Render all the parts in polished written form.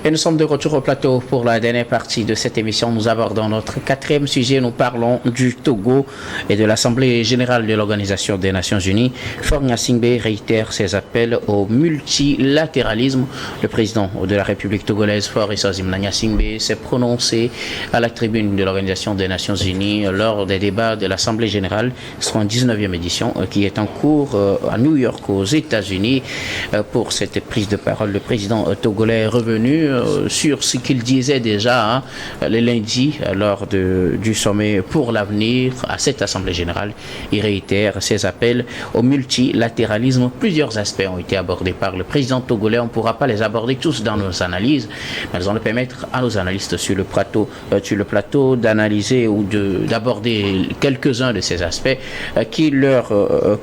Et nous sommes de retour au plateau pour la dernière partie de cette émission. Nous abordons notre quatrième sujet. Nous parlons du Togo et de l'Assemblée générale de l'Organisation des Nations Unies. Faure Gnassingbé réitère ses appels au multilatéralisme. Le président de la République togolaise, Faure Gnassingbé, s'est prononcé à la tribune de l'Organisation des Nations Unies lors des débats de l'Assemblée générale, soit en 19e édition, qui est en cours à New York, aux États-Unis. Pour cette prise de parole, le président togolais est revenu sur ce qu'il disait déjà le lundi lors du sommet pour l'avenir à cette Assemblée générale. Il réitère ses appels au multilatéralisme. Plusieurs aspects ont été abordés par le président togolais. On ne pourra pas les aborder tous dans nos analyses, mais elles vont permettre à nos analystes sur le plateau d'analyser ou d'aborder quelques-uns de ces aspects qui leur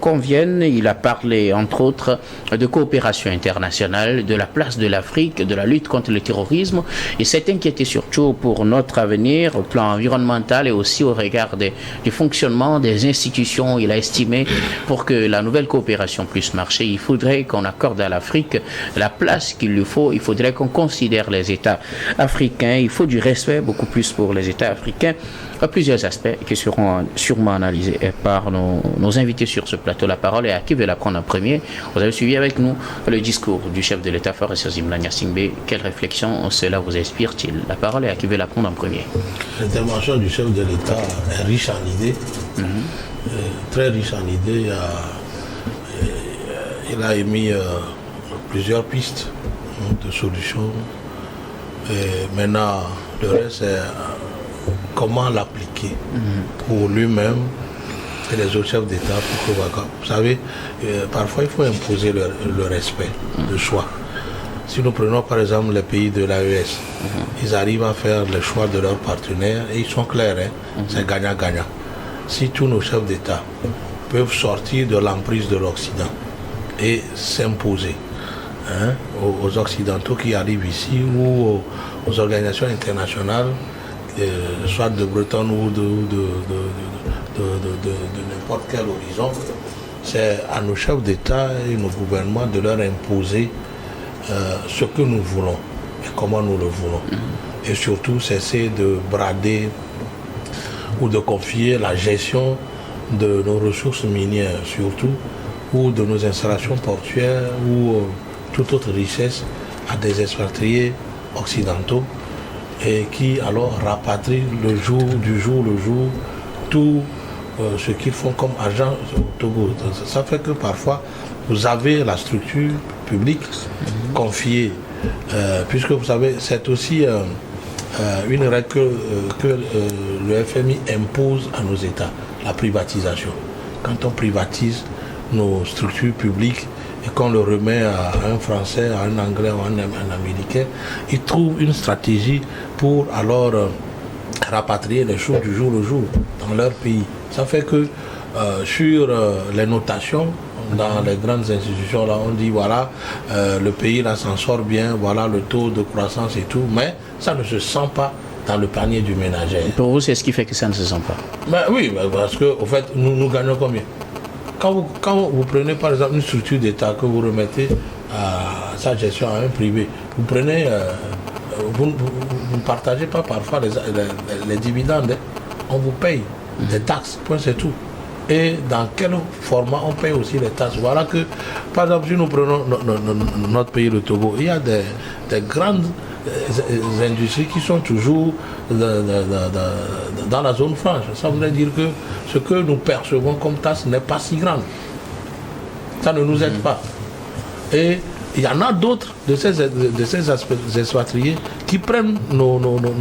conviennent. Il a parlé entre autres de coopération internationale, de la place de l'Afrique, de la lutte contre le terrorisme, et s'est inquiété surtout pour notre avenir au plan environnemental et aussi au regard du fonctionnement des institutions. Il a estimé pour que la nouvelle coopération puisse marcher, il faudrait qu'on accorde à l'Afrique la place qu'il lui faut. Il faudrait qu'on considère les États africains. Il faut du respect beaucoup plus pour les États africains. Plusieurs aspects qui seront sûrement analysés par nos invités sur ce plateau. La parole est à qui veut la prendre en premier. Vous avez suivi avec nous le discours du chef de l'État, Faure Gnassingbé. Quelle réflexion cela vous inspire-t-il? La parole est à qui veut la prendre en premier. L'intervention du chef de l'État est riche en idées, très riche en idées. Il a émis plusieurs pistes de solutions. Et maintenant, le reste, c'est comment l'appliquer pour lui-même et les autres chefs d'État. Vous savez, parfois il faut imposer le respect de soi. Si nous prenons par exemple les pays de l'AES, ils arrivent à faire le choix de leurs partenaires et ils sont clairs, c'est gagnant-gagnant. Si tous nos chefs d'État peuvent sortir de l'emprise de l'Occident et s'imposer aux Occidentaux qui arrivent ici ou aux organisations internationales, soit de Breton ou de n'importe quel horizon, c'est à nos chefs d'État et nos gouvernements de leur imposer ce que nous voulons et comment nous le voulons. Et surtout cesser de brader ou de confier la gestion de nos ressources minières surtout, ou de nos installations portuaires ou toute autre richesse à des expatriés occidentaux et qui alors rapatrient le jour le jour tout ce qu'ils font comme agents au Togo. Ça fait que parfois vous avez la structure publique confiée, puisque vous savez c'est aussi une règle que le FMI impose à nos États, la privatisation. Quand on privatise nos structures publiques et qu'on le remet à un Français, à un Anglais ou à un Américain, ils trouvent une stratégie pour alors rapatrier les choses du jour au jour dans leur pays. Ça fait que sur les notations, dans les grandes institutions, là, on dit voilà, le pays là s'en sort bien, voilà le taux de croissance et tout, mais ça ne se sent pas dans le panier du ménager. Pour vous, c'est ce qui fait que ça ne se sent pas? Oui, parce que au fait, nous gagnons combien? Quand vous prenez par exemple une structure d'État que vous remettez à sa gestion à un privé, vous prenez, vous ne partagez pas parfois les dividendes, on vous paye des taxes, point c'est tout. Et dans quel format on paye aussi les taxes. Voilà que, par exemple, si nous prenons notre pays, le Togo, il y a des grandes industries qui sont toujours dans la zone franche. Ça voudrait dire que ce que nous percevons comme taxe n'est pas si grand. Ça ne nous aide pas. Et il y en a d'autres de ces expatriés qui prennent nos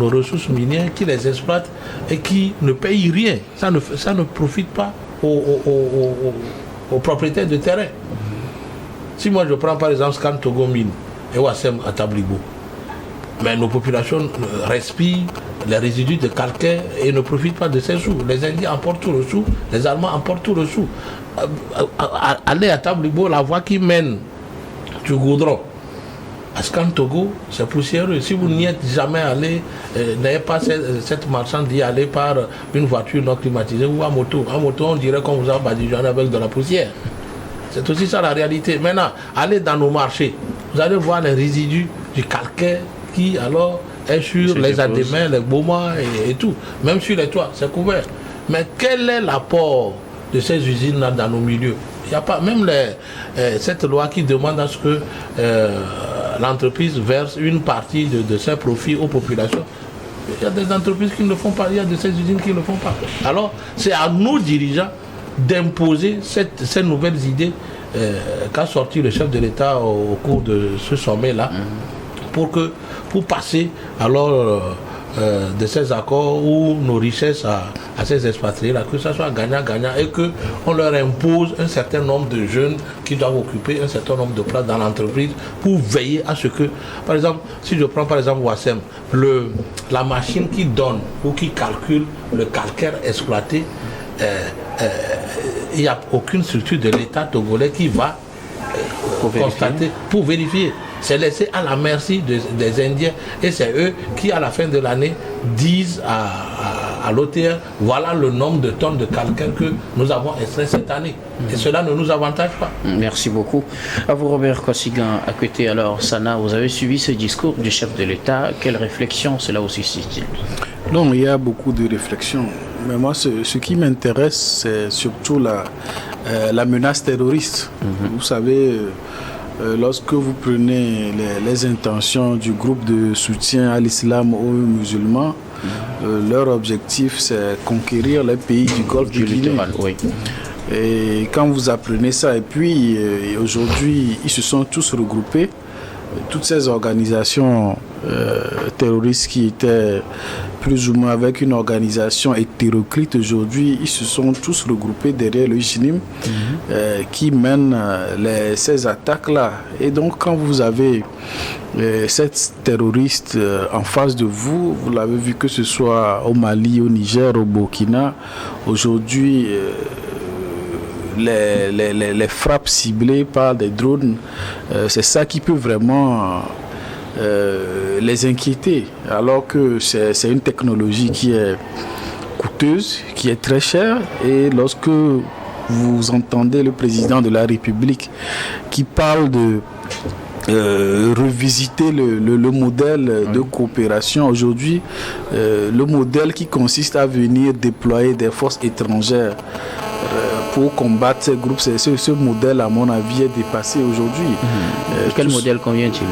ressources minières, qui les exploitent et qui ne payent rien. Ça ne profite pas aux propriétaires de terrain. Si moi je prends par exemple Scan Togo Mine et Wassem à Tablibo, mais nos populations respirent les résidus de calcaire et ne profitent pas de ces sous. Les Indiens emportent tout le sou, les Allemands emportent tout le sou. Allez à Tablibo, la voie qui mène du goudron à Scan Togo, c'est poussiéreux. Si vous n'y êtes jamais allé, n'ayez pas cette marchande d'y aller par une voiture non climatisée ou à moto. En moto, on dirait qu'on vous a badigeonné avec de la poussière. C'est aussi ça la réalité. Maintenant, allez dans nos marchés, vous allez voir les résidus du calcaire qui alors est sur les adémins, les bomas et tout. Même sur les toits, c'est couvert. Mais quel est l'apport de ces usines-là dans nos milieux? Il n'y a pas, même cette loi qui demande à ce que l'entreprise verse une partie de ses profits aux populations. Il y a des entreprises qui ne le font pas, il y a de ces usines qui ne le font pas. Alors, c'est à nos dirigeants d'imposer ces nouvelles idées qu'a sorti le chef de l'État au cours de ce sommet-là, pour passer alors de ces accords où nos richesses à ces expatriés-là, que ça soit gagnant-gagnant et qu'on leur impose un certain nombre de jeunes qui doivent occuper un certain nombre de places dans l'entreprise pour veiller à ce que, par exemple, si je prends par exemple Wassem, la machine qui donne ou qui calcule le calcaire exploité, il n'y a aucune structure de l'État togolais qui va constater, pour vérifier. C'est laissé à la merci des Indiens et c'est eux qui, à la fin de l'année, disent à l'OTR, voilà le nombre de tonnes de calcaire que nous avons extrait cette année. Et cela ne nous avantage pas. Merci beaucoup. À vous, Robert Kosigan. À côté, alors, Sana, vous avez suivi ce discours du chef de l'État. Quelle réflexion cela aussi suscite-t-il? Non, il y a beaucoup de réflexions. Mais moi, ce qui m'intéresse, c'est surtout la menace terroriste. Vous savez, lorsque vous prenez les intentions du groupe de soutien à l'islam aux musulmans, leur objectif, c'est conquérir les pays du Golfe du Guinée. Oui. Et quand vous apprenez ça, et puis aujourd'hui, ils se sont tous regroupés, toutes ces organisations terroristes qui étaient plus ou moins avec une organisation hétéroclite, aujourd'hui, ils se sont tous regroupés derrière le JNIM qui mène ces attaques-là. Et donc, quand vous avez cette terroriste en face de vous, vous l'avez vu que ce soit au Mali, au Niger, au Burkina, aujourd'hui, les frappes ciblées par des drones, c'est ça qui peut vraiment les inquiéter, alors que c'est une technologie qui est coûteuse, qui est très chère. Et lorsque vous entendez le président de la République qui parle de revisiter le modèle de coopération aujourd'hui, le modèle qui consiste à venir déployer des forces étrangères pour combattre ces groupes, ce modèle, à mon avis, est dépassé aujourd'hui. Quel modèle convient-il?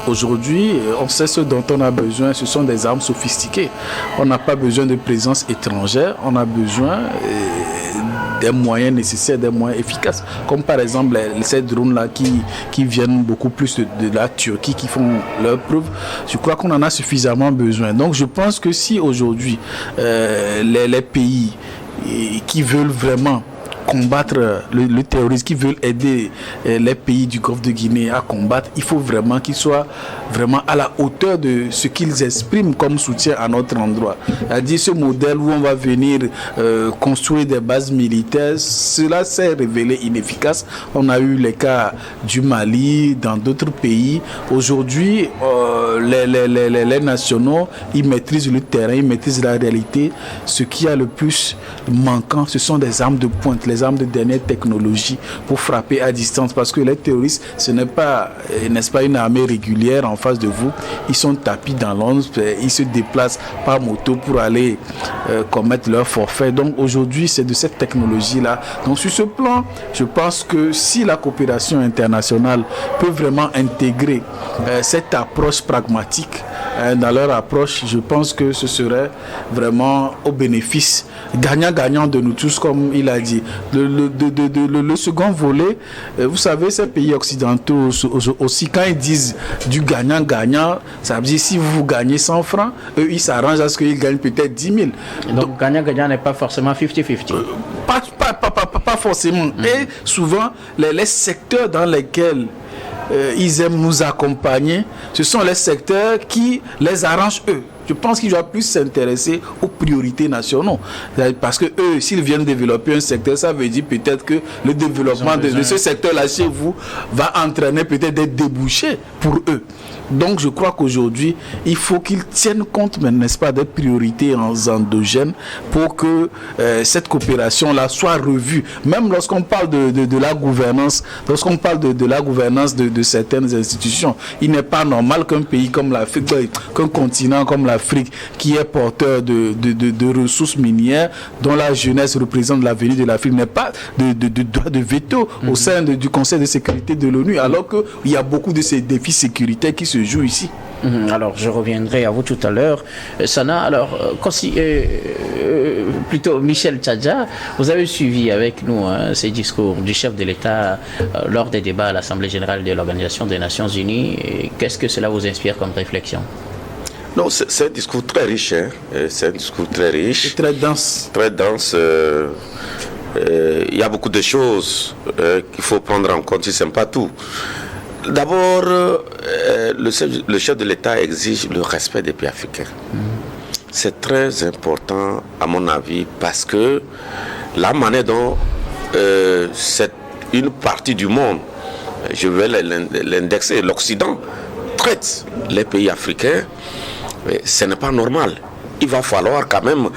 Aujourd'hui, on sait ce dont on a besoin, ce sont des armes sophistiquées. On n'a pas besoin de présence étrangère, on a besoin des moyens nécessaires, des moyens efficaces. Comme par exemple ces drones-là qui viennent beaucoup plus de la Turquie, qui font leurs preuves. Je crois qu'on en a suffisamment besoin. Donc je pense que si aujourd'hui les pays qui veulent vraiment combattre le terrorisme, qui veulent aider les pays du Golfe de Guinée à combattre, il faut vraiment qu'ils soient vraiment à la hauteur de ce qu'ils expriment comme soutien à notre endroit. C'est-à-dire ce modèle où on va venir construire des bases militaires, cela s'est révélé inefficace. On a eu les cas du Mali, dans d'autres pays. Aujourd'hui, les nationaux, ils maîtrisent le terrain, ils maîtrisent la réalité. Ce qui a le plus manquant, ce sont des armes de pointe, les armes de dernière technologie pour frapper à distance, parce que les terroristes, ce n'est pas, n'est-ce pas, une armée régulière en face de vous. Ils sont tapis dans l'ombre, ils se déplacent par moto pour aller commettre leur forfait. Donc aujourd'hui, c'est de cette technologie-là. Donc sur ce plan, je pense que si la coopération internationale peut vraiment intégrer cette approche pragmatique dans leur approche, je pense que ce serait vraiment au bénéfice gagnant-gagnant de nous tous, comme il a dit. Le second volet, vous savez, ces pays occidentaux aussi, quand ils disent du gagnant-gagnant, ça veut dire si vous gagnez 100 francs, eux, ils s'arrangent à ce qu'ils gagnent peut-être 10 000. Donc gagnant-gagnant n'est pas forcément 50-50. Pas forcément. Et souvent, les secteurs dans lesquels ils aiment nous accompagner, ce sont les secteurs qui les arrangent eux. Je pense qu'ils doivent plus s'intéresser aux priorités nationales. Parce que eux, s'ils viennent développer un secteur, ça veut dire peut-être que le développement de ce secteur-là chez vous va entraîner peut-être des débouchés pour eux. Donc je crois qu'aujourd'hui, il faut qu'ils tiennent compte, mais n'est-ce pas, des priorités endogènes pour que cette coopération-là soit revue. Même lorsqu'on parle de la gouvernance, lorsqu'on parle de la gouvernance de certaines institutions, il n'est pas normal qu'un pays comme l'Afrique, qu'un continent comme l'Afrique, qui est porteur de ressources minières, dont la jeunesse représente l'avenir de l'Afrique, n'ait pas de droit de veto au sein du Conseil de sécurité de l'ONU, alors qu'il y a beaucoup de ces défis sécuritaires qui se jouent ici. Alors, je reviendrai à vous tout à l'heure. Sana, alors, plutôt Michel Tchadja, vous avez suivi avec nous ces discours du chef de l'État lors des débats à l'Assemblée générale de l'Organisation des Nations Unies. Qu'est-ce que cela vous inspire comme réflexion? Non, c'est un discours très riche. C'est un discours très riche. Très dense. Très dense. Il y a beaucoup de choses qu'il faut prendre en compte, ce n'est pas tout. D'abord, le chef de l'État exige le respect des pays africains. C'est très important, à mon avis, parce que la manière dont une partie du monde, je vais l'indexer, l'Occident, traite les pays africains, ce n'est pas normal. Il va falloir quand même,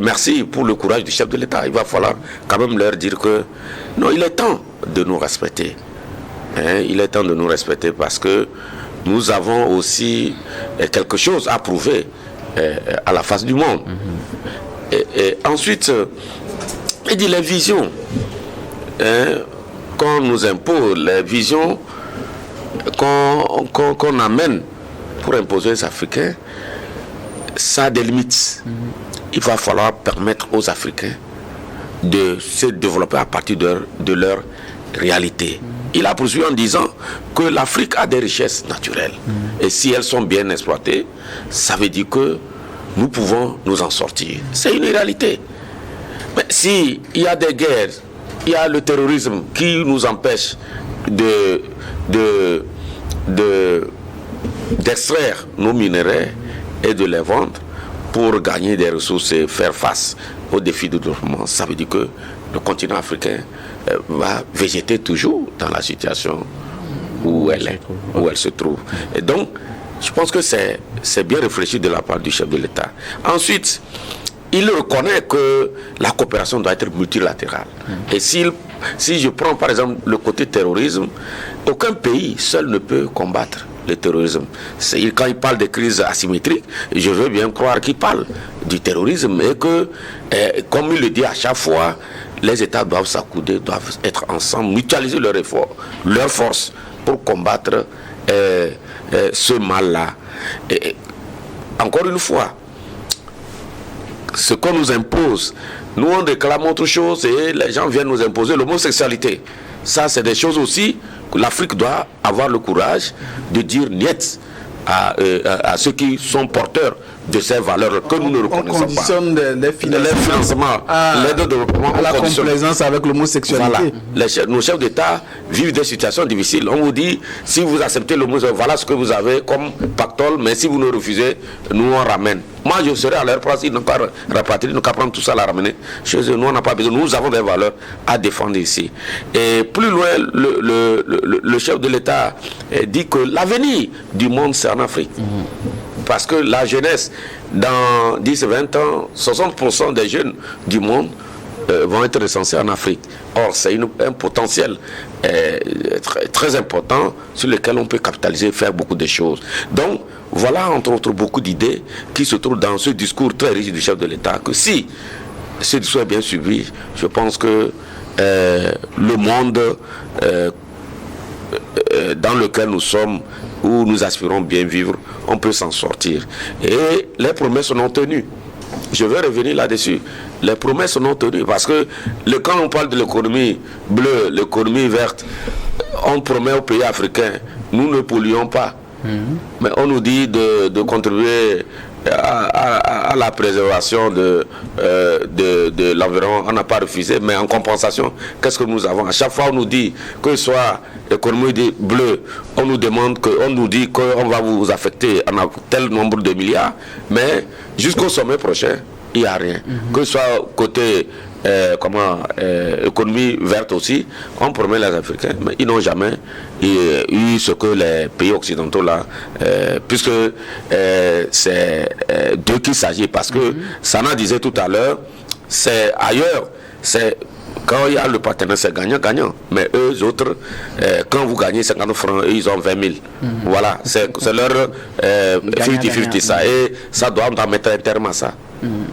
merci pour le courage du chef de l'État, il va falloir quand même leur dire que non, il est temps de nous respecter. Il est temps de nous respecter parce que nous avons aussi quelque chose à prouver à la face du monde. Et ensuite, il dit les visions qu'on nous impose, les visions qu'on amène pour imposer aux Africains, ça a des limites. Il va falloir permettre aux Africains de se développer à partir de leur réalité. Il a poursuivi en disant que l'Afrique a des richesses naturelles. Et si elles sont bien exploitées, ça veut dire que nous pouvons nous en sortir. C'est une réalité. Mais s'il y a des guerres, il y a le terrorisme qui nous empêche d'extraire nos minerais et de les vendre pour gagner des ressources et faire face aux défis de développement, ça veut dire que le continent africain va végéter toujours dans la situation où elle se trouve. Et donc, je pense que c'est bien réfléchi de la part du chef de l'État. Ensuite, il reconnaît que la coopération doit être multilatérale. Et si je prends par exemple le côté terrorisme, aucun pays seul ne peut combattre le terrorisme. Quand il parle de crise asymétrique, je veux bien croire qu'il parle du terrorisme et que, comme il le dit à chaque fois, les États doivent s'accouder, doivent être ensemble, mutualiser leurs efforts, leurs forces pour combattre ce mal-là. Et encore une fois, ce qu'on nous impose, nous on réclame autre chose et les gens viennent nous imposer l'homosexualité. Ça, c'est des choses aussi que l'Afrique doit avoir le courage de dire niet à ceux qui sont porteurs de ces valeurs que nous ne reconnaissons pas. On conditionne les financements, l'aide au développement, à la complaisance avec l'homosexualité. Voilà. Nos chefs d'État vivent des situations difficiles. On vous dit, si vous acceptez l'homosexualité, voilà ce que vous avez comme pactole, mais si vous ne refusez, nous on ramène. Moi, je serai à leur place, ils n'ont qu'à rapatrier, ils n'ont qu'à prendre tout ça, la ramener. Chez eux, nous, on n'a pas besoin. Nous avons des valeurs à défendre ici. Et plus loin, le chef de l'État dit que l'avenir du monde, c'est en Afrique. Parce que la jeunesse, dans 10-20 ans, 60% des jeunes du monde vont être recensés en Afrique. Or, c'est un potentiel très important sur lequel on peut capitaliser et faire beaucoup de choses. Donc, voilà, entre autres, beaucoup d'idées qui se trouvent dans ce discours très riche du chef de l'État, que si ce discours est bien suivi, je pense que le monde dans lequel nous sommes, où nous aspirons bien vivre, on peut s'en sortir. Et les promesses sont non tenues. Je vais revenir là-dessus. Les promesses sont non tenues parce que quand on parle de l'économie bleue, l'économie verte, on promet aux pays africains, nous ne polluons pas. Mais on nous dit de contribuer à la préservation de l'environnement. On n'a pas refusé, mais en compensation, qu'est-ce que nous avons? À chaque fois, on nous dit que ce soit l'économie bleue, on nous dit qu'on va vous affecter en tel nombre de milliards, mais jusqu'au sommet prochain, il n'y a rien. Que ce soit côté économie verte aussi, on promet les Africains, mais ils n'ont jamais eu ce que les pays occidentaux là, puisque c'est d'eux qu'il s'agit, parce que Sana disait tout à l'heure, c'est ailleurs, c'est quand il y a le partenaire, c'est gagnant-gagnant. Mais eux autres, quand vous gagnez 50 francs, ils ont 20 000. Voilà, c'est leur 50-50 ça. Et ça doit mettre un terme à ça.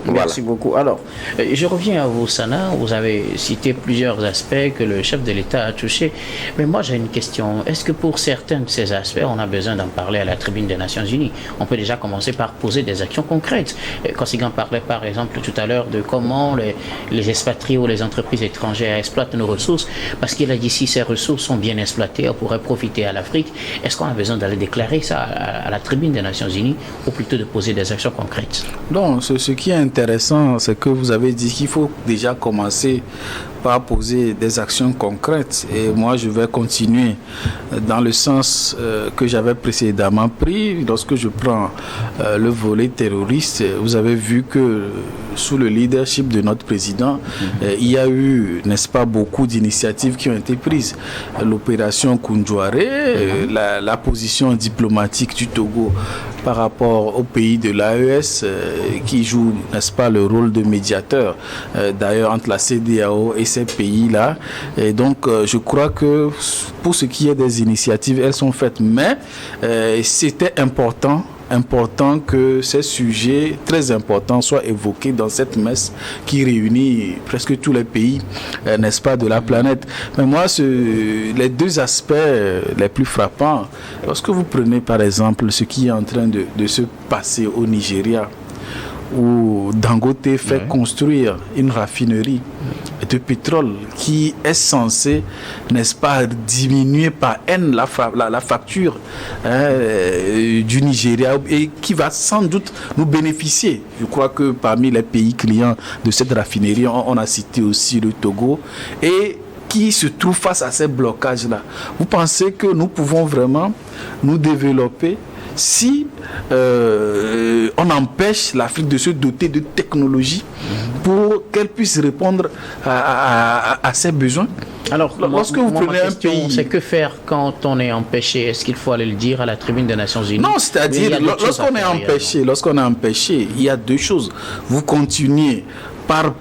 Voilà. Merci beaucoup. Alors, je reviens à vous, Sana. Vous avez cité plusieurs aspects que le chef de l'État a touchés. Mais moi, j'ai une question. Est-ce que pour certains de ces aspects, on a besoin d'en parler à la tribune des Nations Unies? On peut déjà commencer par poser des actions concrètes. Consigan parlait, par exemple, tout à l'heure de comment les expatriés ou les entreprises étrangères exploitent nos ressources. Parce qu'il a dit, si ces ressources sont bien exploitées, on pourrait profiter à l'Afrique. Est-ce qu'on a besoin d'aller déclarer ça à la tribune des Nations Unies, ou plutôt de poser des actions concrètes? Non, ce qui est intéressant, c'est que vous avez dit qu'il faut déjà commencer par poser des actions concrètes. Et moi, je vais continuer dans le sens que j'avais précédemment pris. Lorsque je prends le volet terroriste, vous avez vu que sous le leadership de notre président, il y a eu, n'est-ce pas, beaucoup d'initiatives qui ont été prises. L'opération Koundouaré, la position diplomatique du Togo par rapport au pays de l'AES qui joue, n'est-ce pas, le rôle de médiateur d'ailleurs entre la CEDEAO et ces pays-là. Et donc je crois que pour ce qui est des initiatives, elles sont faites, mais c'était important que ces sujets très importants soient évoqués dans cette messe qui réunit presque tous les pays, n'est-ce pas, de la planète. Mais moi, les deux aspects les plus frappants, lorsque vous prenez par exemple ce qui est en train de se passer au Nigeria, où Dangote fait construire une raffinerie de pétrole qui est censée, n'est-ce pas, diminuer par N la facture du Nigeria et qui va sans doute nous bénéficier. Je crois que parmi les pays clients de cette raffinerie, on a cité aussi le Togo, et qui se trouve face à ces blocages-là. Vous pensez que nous pouvons vraiment nous développer si on empêche l'Afrique de se doter de technologies pour qu'elle puisse répondre à ses besoins? Alors, lorsque vous prenez un pays, c'est que faire quand on est empêché? Est-ce qu'il faut aller le dire à la tribune des Nations Unies? Non, c'est-à-dire, lorsqu'on est empêché, il y a deux choses. Vous continuez par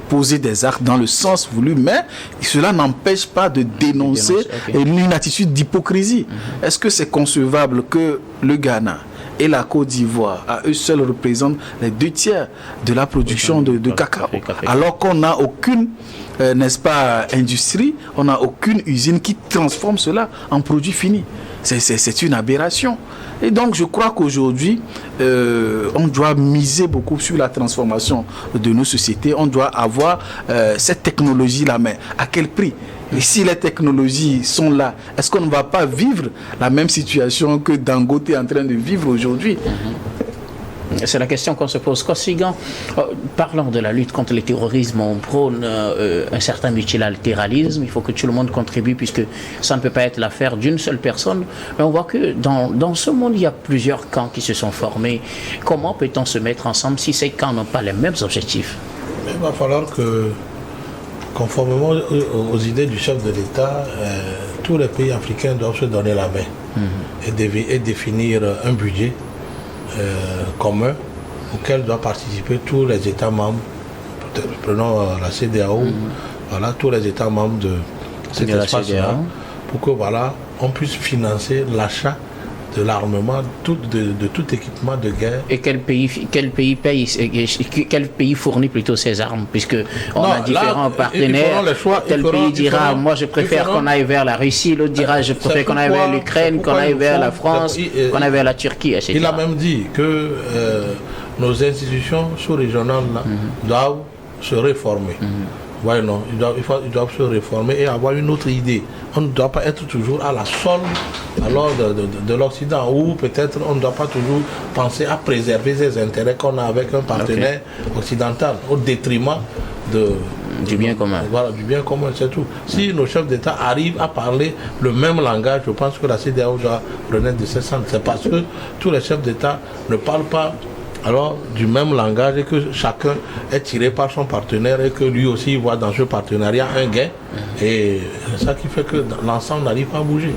poser des actes dans le sens voulu, mais cela n'empêche pas de dénoncer une attitude d'hypocrisie. Est-ce que c'est concevable que le Ghana et la Côte d'Ivoire, à eux seuls, représentent les 2/3 de la production de cacao, alors qu'on n'a aucune, n'est-ce pas, industrie, on n'a aucune usine qui transforme cela en produit fini? C'est une aberration. Et donc je crois qu'aujourd'hui, on doit miser beaucoup sur la transformation de nos sociétés. On doit avoir cette technologie-là, mais à quel prix? Et si les technologies sont là, est-ce qu'on ne va pas vivre la même situation que Dangote est en train de vivre aujourd'hui? C'est la question qu'on se pose. Consigan, parlant de la lutte contre le terrorisme, on prône un certain multilatéralisme. Il faut que tout le monde contribue, puisque ça ne peut pas être l'affaire d'une seule personne. Mais on voit que dans ce monde, il y a plusieurs camps qui se sont formés. Comment peut-on se mettre ensemble si ces camps n'ont pas les mêmes objectifs? Il va falloir que, conformément aux idées du chef de l'État, tous les pays africains doivent se donner la main et définir un budget commun auquel doivent participer tous les États membres. Prenons la CEDEAO, voilà, tous les États membres de cet espace-là, pour que on puisse financer l'achat de l'armement, de tout équipement de guerre. Et quel pays fournit plutôt ces armes, puisque on a différents partenaires. Tel pays dira, moi je préfère qu'on aille vers la Russie, l'autre dira, je préfère qu'on aille vers l'Ukraine, qu'on aille vers la France, qu'on aille vers la Turquie, etc. Il a même dit que nos institutions sous-régionales doivent se réformer. Ouais, non, ils doivent se réformer et avoir une autre idée. On ne doit pas être toujours à la solde alors de l'Occident, ou peut-être on ne doit pas toujours penser à préserver ses intérêts qu'on a avec un partenaire occidental au détriment du bien commun. Voilà, du bien commun, c'est tout. Si nos chefs d'État arrivent à parler le même langage, je pense que la CEDEAO doit renaître de ses cendres. C'est parce que tous les chefs d'État ne parlent pas alors du même langage et que chacun est tiré par son partenaire et que lui aussi voit dans ce partenariat un gain. Et c'est ça qui fait que l'ensemble n'arrive pas à bouger.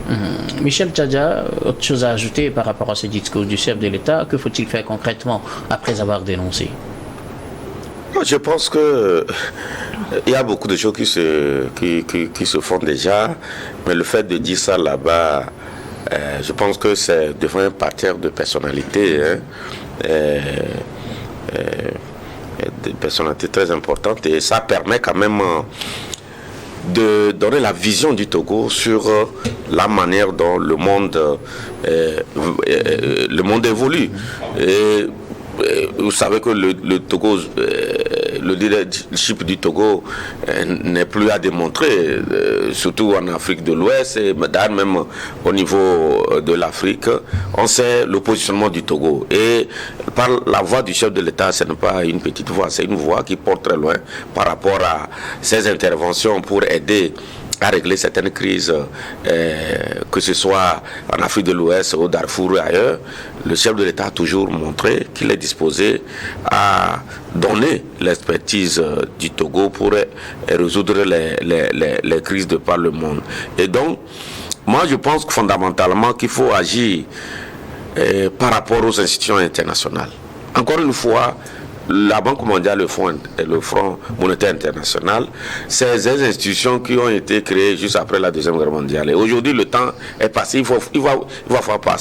Michel Tchadja, autre chose à ajouter par rapport à ce discours du chef de l'État, que faut-il faire concrètement après avoir dénoncé? Je pense que il y a beaucoup de choses qui se font déjà, mais le fait de dire ça là-bas, je pense que c'est devant un parterre de personnalités, des personnalités très importantes, et ça permet quand même de donner la vision du Togo sur la manière dont le monde évolue. Et vous savez que le Togo, le leadership du Togo n'est plus à démontrer, surtout en Afrique de l'Ouest et même au niveau de l'Afrique. On sait le positionnement du Togo. Et par la voix du chef de l'État, ce n'est pas une petite voix, c'est une voix qui porte très loin par rapport à ses interventions pour aider à régler certaines crises, que ce soit en Afrique de l'Ouest, au Darfour et ailleurs. Le chef de l'État a toujours montré qu'il est disposé à donner l'expertise du Togo pour résoudre les crises de par le monde. Et donc, moi je pense que fondamentalement qu'il faut agir par rapport aux institutions internationales. Encore une fois, la Banque mondiale, le Fonds monétaire international, c'est des institutions qui ont été créées juste après la Deuxième Guerre mondiale. Et aujourd'hui, le temps est passé. Il va falloir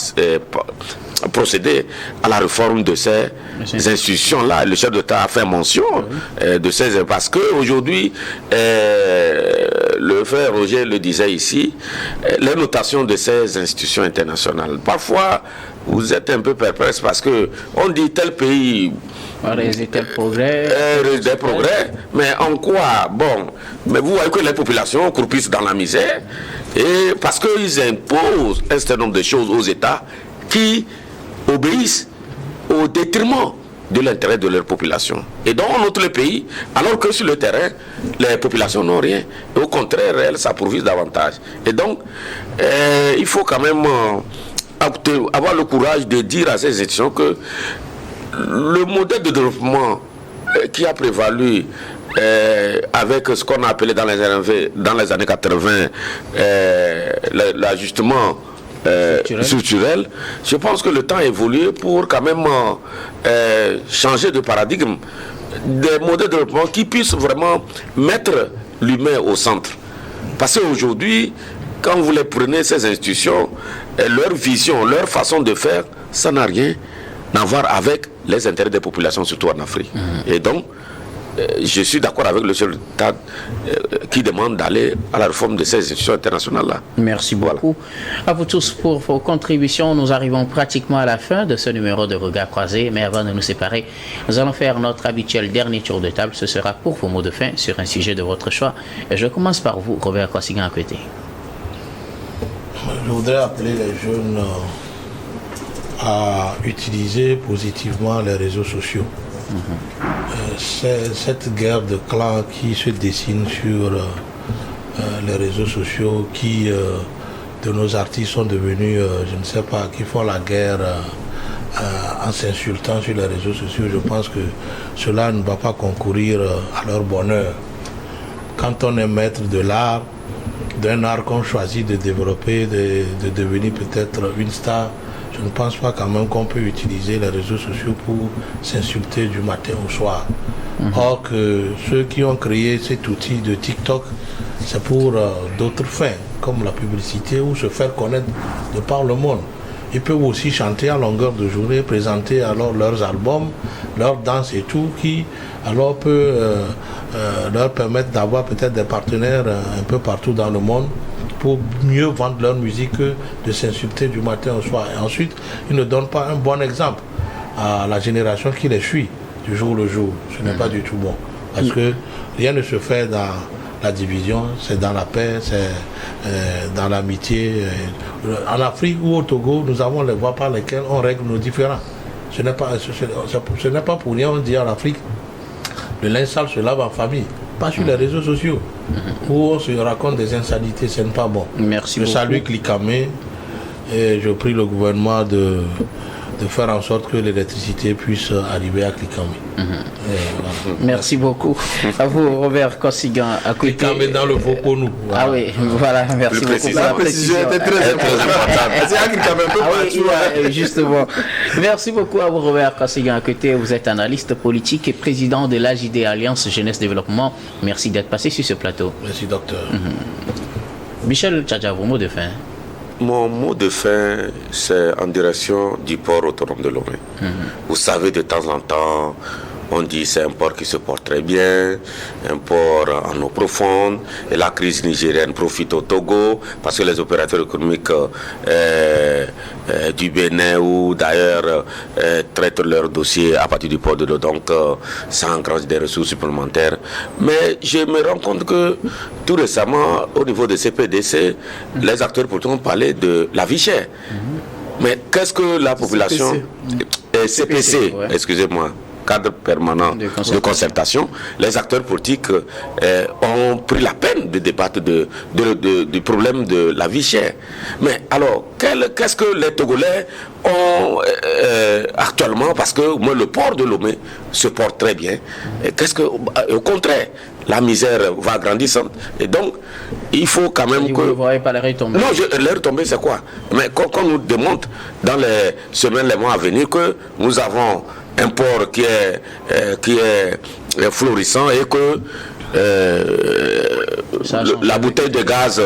procéder à la réforme de ces institutions-là. Le chef d'État a fait mention de ces... Parce qu'aujourd'hui, le frère Roger le disait ici, les notations de ces institutions internationales. Parfois, vous êtes un peu perplexe parce qu'on dit tel pays... Des progrès. Des progrès, mais en quoi? Bon, mais vous voyez que les populations croupissent dans la misère, et parce qu'ils imposent un certain nombre de choses aux États qui obéissent au détriment de l'intérêt de leur population. Et dans notre pays, alors que sur le terrain, les populations n'ont rien. Et au contraire, elles s'approvissent davantage. Et donc, il faut quand même avoir le courage de dire à ces institutions que le modèle de développement qui a prévalu avec ce qu'on a appelé dans les années 80 l'ajustement structurel, je pense que le temps a évolué pour quand même changer de paradigme, des modèles de développement qui puissent vraiment mettre l'humain au centre. Parce qu'aujourd'hui, quand vous les prenez, ces institutions, leur vision, leur façon de faire, ça n'a rien à voir avec les intérêts des populations, surtout en Afrique. Et donc, je suis d'accord avec le chef d'État qui demande d'aller à la réforme de ces institutions internationales-là. Merci beaucoup. À vous tous pour vos contributions. Nous arrivons pratiquement à la fin de ce numéro de Regard Croisé. Mais avant de nous séparer, nous allons faire notre habituel dernier tour de table. Ce sera pour vos mots de fin sur un sujet de votre choix. Et je commence par vous, Robert Kosigan à côté. Je voudrais appeler les jeunes à utiliser positivement les réseaux sociaux. C'est cette guerre de clans qui se dessine sur les réseaux sociaux qui, de nos artistes, sont devenus, je ne sais pas, qui font la guerre en s'insultant sur les réseaux sociaux. Je pense que cela ne va pas concourir à leur bonheur. Quand on est maître de l'art, d'un art qu'on choisit de développer, de devenir peut-être une star, je ne pense pas quand même qu'on peut utiliser les réseaux sociaux pour s'insulter du matin au soir. Or que ceux qui ont créé cet outil de TikTok, c'est pour d'autres fins, comme la publicité ou se faire connaître de par le monde. Ils peuvent aussi chanter à longueur de journée, présenter alors leurs albums, leurs danses et tout, qui alors peut leur permettre d'avoir peut-être des partenaires un peu partout dans le monde, pour mieux vendre leur musique que de s'insulter du matin au soir. Et ensuite, ils ne donnent pas un bon exemple à la génération qui les suit du jour le jour. Ce n'est pas du tout bon. Parce que rien ne se fait dans la division, c'est dans la paix, c'est dans l'amitié. En Afrique ou au Togo, nous avons les voies par lesquelles on règle nos différends. Ce n'est pas pour rien, on dit en Afrique, le linge sale se lave en famille. Pas sur les réseaux sociaux, où on se raconte des insanités, ce n'est pas bon. Merci beaucoup. Je salue Clikamé et je prie le gouvernement de de faire en sorte que l'électricité puisse arriver à Klikamé. Voilà. Merci beaucoup. À vous, Robert Kossigan. Klikamé dans le Vokonou. Voilà. Ah oui, voilà, merci beaucoup. La précision était très importante. Justement. Merci beaucoup à vous, Robert Kossigan. À côté, vous êtes analyste politique et président de l'AJD Alliance Jeunesse Développement. Merci d'être passé sur ce plateau. Merci, docteur. Michel Tchadja, vos mots de fin. Mon mot de fin, c'est en direction du port autonome de Lomé. Vous savez, de temps en temps, on dit c'est un port qui se porte très bien, un port en eau profonde, et la crise nigérienne profite au Togo, parce que les opérateurs économiques du Bénin ou d'ailleurs traitent leurs dossiers à partir du port de l'eau, donc ça engrange des ressources supplémentaires. Mais je me rends compte que tout récemment, au niveau de CPDC, les acteurs pourtant ont parlé de la vie chère. Mais qu'est-ce que la population... CPC, ouais. Excusez-moi. Cadre permanent de concertation, les acteurs politiques ont pris la peine de débattre du problème de la vie chère. Mais alors, qu'est-ce que les Togolais ont actuellement, parce que moi, le port de Lomé se porte très bien, et au contraire, la misère va grandissant. Et donc, il faut quand même que... Vous ne voyez pas les retombées. Non, les retombées, c'est quoi? Mais qu'on nous démontre dans les semaines, les mois à venir, que nous avons un port qui est florissant et que la bouteille de gaz,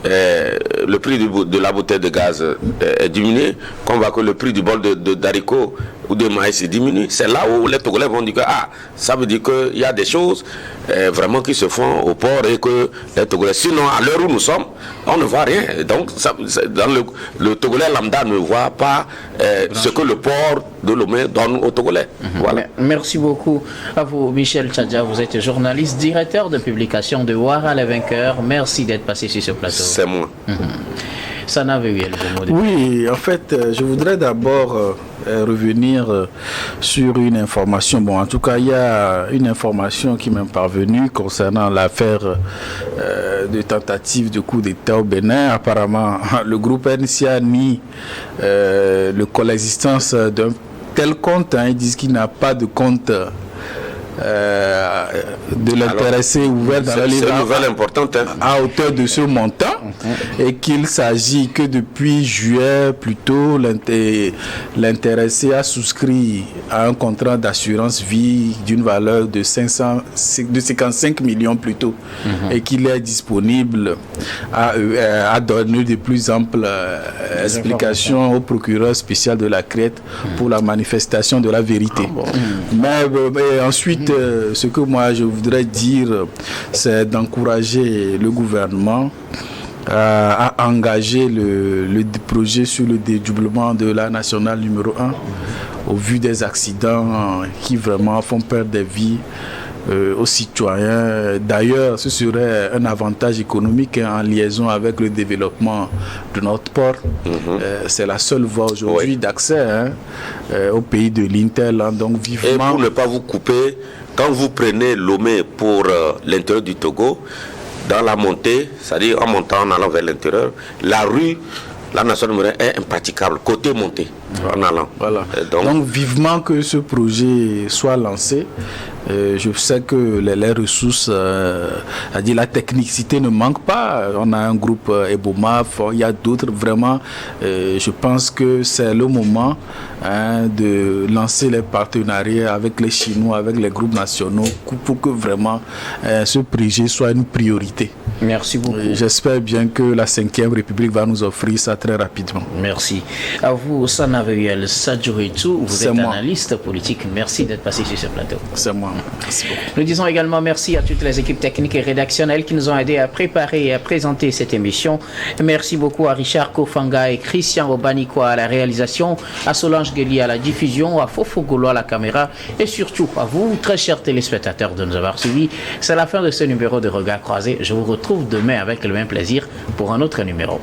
le prix de la bouteille de gaz est diminué, qu'on voit que le prix du bol d'haricots ou de maïs diminue. C'est là où les Togolais vont dire que ça veut dire qu'il y a des choses vraiment qui se font au port et que les Togolais, sinon à l'heure où nous sommes, on ne voit rien. Donc dans le Togolais lambda ne voit pas ce que le port de Lomé donne aux Togolais. Voilà. Merci beaucoup à vous, Michel Tchadja. Vous êtes journaliste, directeur de publication de Ouara les vainqueurs. Merci d'être passé sur ce plateau. C'est moi. Sana Véhuel, oui, en fait, je voudrais d'abord revenir sur une information. Bon, en tout cas, il y a une information qui m'est parvenue concernant l'affaire de tentative de coup d'État au Bénin. Apparemment, le groupe NCA nie l'existence d'un tel compte. Ils disent qu'il n'a pas de compte de l'intéressé ouvert dans la livre à hauteur de ce montant et qu'il s'agit que depuis juillet plutôt l'intéressé a souscrit à un contrat d'assurance vie d'une valeur de 55 millions plutôt et qu'il est disponible à donner de plus amples explications au procureur spécial de la CRET pour la manifestation de la vérité. Mais ensuite, ce que moi je voudrais dire, c'est d'encourager le gouvernement à engager le projet sur le dédoublement de la nationale numéro 1 au vu des accidents qui vraiment font perdre des vies aux citoyens. D'ailleurs, ce serait un avantage économique en liaison avec le développement de notre port. C'est la seule voie aujourd'hui d'accès au pays de l'Intel. Donc vivement... Et pour ne pas vous couper, quand vous prenez Lomé pour l'intérieur du Togo, dans la montée, c'est-à-dire en montant, en allant vers l'intérieur, la rue, la nationale numéro 1 est impraticable, côté montée, en allant. Voilà. Donc vivement que ce projet soit lancé. Je sais que les ressources, c'est-à-dire la technicité ne manque pas. On a un groupe EBOMAF, il y a d'autres. Vraiment, je pense que c'est le moment de lancer les partenariats avec les Chinois, avec les groupes nationaux, pour que vraiment ce projet soit une priorité. Merci beaucoup. J'espère bien que la 5e République va nous offrir ça très rapidement. Merci. À vous, Sana Véhuel Sadjouretou, vous êtes analyste politique. Merci d'être passé sur ce plateau. C'est moi. Merci beaucoup. Nous disons également merci à toutes les équipes techniques et rédactionnelles qui nous ont aidés à préparer et à présenter cette émission. Merci beaucoup à Richard Kofanga et Christian Obaniko à la réalisation, à Solange Gueli à la diffusion, à Fofo Golo à la caméra et surtout à vous, très chers téléspectateurs, de nous avoir suivis. C'est la fin de ce numéro de Regard Croisé. Je vous retrouve demain avec le même plaisir pour un autre numéro.